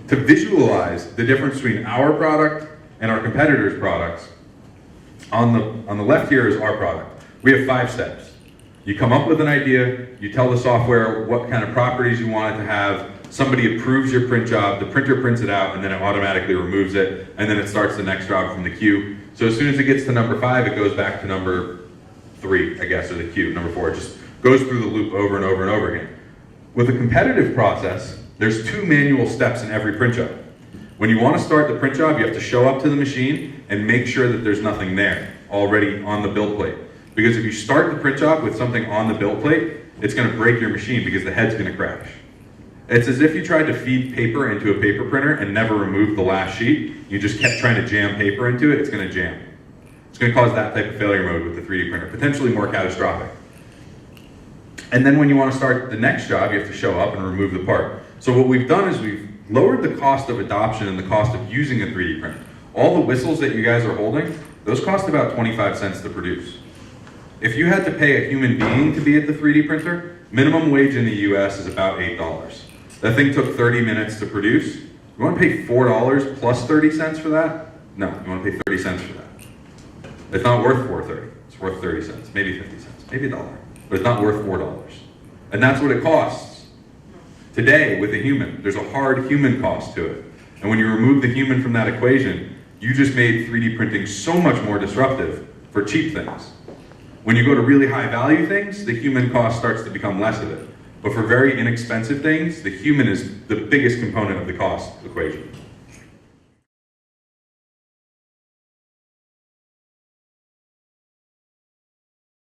To visualize the difference between our product and our competitors' products, on the left here is our product. We have 5 steps. You come up with an idea, you tell the software what kind of properties you want it to have, somebody approves your print job, the printer prints it out, and then it automatically removes it, and then it starts the next job from the queue. So as soon as it gets to number 5, it goes back to number 3, I guess, or the queue, number 4. It just goes through the loop over and over and over again. With a competitive process, there's 2 manual steps in every print job. When you want to start the print job, you have to show up to the machine and make sure that there's nothing there already on the build plate. Because if you start the print job with something on the build plate, it's going to break your machine because the head's going to crash. It's as if you tried to feed paper into a paper printer and never removed the last sheet. You just kept trying to jam paper into it, it's going to jam. It's going to cause that type of failure mode with the 3D printer, potentially more catastrophic. And then when you want to start the next job, you have to show up and remove the part. So what we've done is we've lowered the cost of adoption and the cost of using a 3D printer. All the whistles that you guys are holding, those cost about 25 cents to produce. If you had to pay a human being to be at the 3D printer, minimum wage in the US is about $8. That thing took 30 minutes to produce. You want to pay $4 plus 30 cents for that? No, you want to pay 30 cents for that. It's not worth $4.30. It's worth 30 cents, maybe 50 cents, maybe $1. But it's not worth $4. And that's what it costs. Today, with a human, there's a hard human cost to it. And when you remove the human from that equation, you just made 3D printing so much more disruptive for cheap things. When you go to really high value things, the human cost starts to become less of it. But for very inexpensive things, the human is the biggest component of the cost equation.